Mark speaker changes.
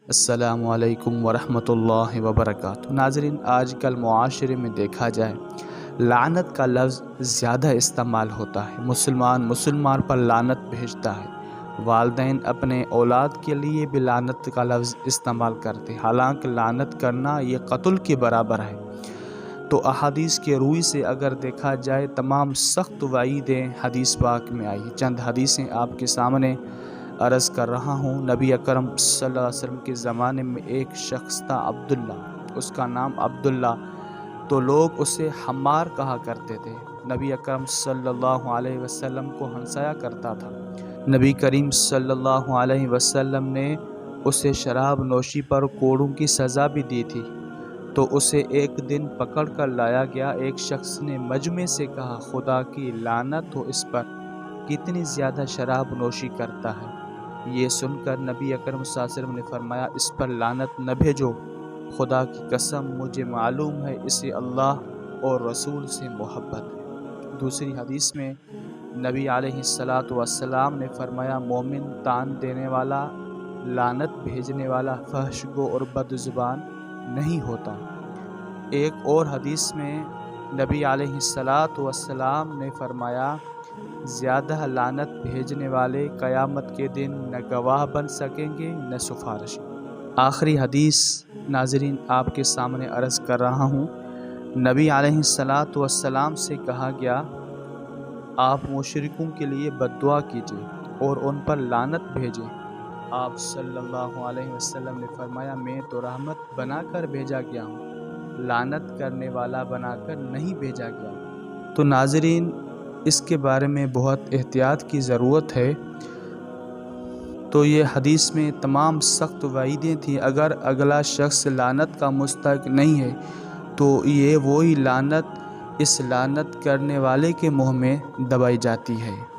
Speaker 1: السلام علیکم ورحمۃ اللہ وبرکاتہ۔ ناظرین، آج کل معاشرے میں دیکھا جائے لعنت کا لفظ زیادہ استعمال ہوتا ہے۔ مسلمان پر لعنت بھیجتا ہے۔ والدین اپنے اولاد کے لیے بھی لعنت کا لفظ استعمال کرتے ہیں، حالانکہ لعنت کرنا یہ قتل کے برابر ہے۔ تو احادیث کے روی سے اگر دیکھا جائے تمام سخت وعیدیں حدیث پاک میں آئی۔ چند حدیثیں آپ کے سامنے عرض کر رہا ہوں۔ نبی اکرم صلی اللہ علیہ وسلم کے زمانے میں ایک شخص تھا عبداللہ، اس کا نام عبداللہ، تو لوگ اسے حمار کہا کرتے تھے۔ نبی اکرم صلی اللہ علیہ وسلم کو ہنسایا کرتا تھا۔ نبی کریم صلی اللہ علیہ وسلم نے اسے شراب نوشی پر کوڑوں کی سزا بھی دی تھی۔ تو اسے ایک دن پکڑ کر لایا گیا۔ ایک شخص نے مجمع سے کہا، خدا کی لعنت ہو اس پر، کتنی زیادہ شراب نوشی کرتا ہے۔ یہ سن کر نبی اکرم صلی اللہ علیہ وسلم نے فرمایا، اس پر لعنت نہ بھیجو، خدا کی قسم مجھے معلوم ہے اسے اللہ اور رسول سے محبت ہے۔ دوسری حدیث میں نبی علیہ السلام نے فرمایا، مومن تان دینے والا، لعنت بھیجنے والا، فحش گو اور بد زبان نہیں ہوتا۔ ایک اور حدیث میں نبی علیہ السلام نے فرمایا، زیادہ لعنت بھیجنے والے قیامت کے دن نہ گواہ بن سکیں گے نہ سفارشی۔ آخری حدیث ناظرین آپ کے سامنے عرض کر رہا ہوں۔ نبی علیہ السلام سے کہا گیا، آپ مشرکوں کے لیے بد دعا کیجیے اور ان پر لعنت بھیجیں۔ آپ صلی اللہ علیہ وسلم نے فرمایا، میں تو رحمت بنا کر بھیجا گیا ہوں، لعنت کرنے والا بنا کر نہیں بھیجا گیا۔ تو ناظرین، اس کے بارے میں بہت احتیاط کی ضرورت ہے۔ تو یہ حدیث میں تمام سخت وعیدیں تھیں۔ اگر اگلا شخص لعنت کا مستحق نہیں ہے تو یہ وہی لعنت اس لعنت کرنے والے کے منہ میں دبائی جاتی ہے۔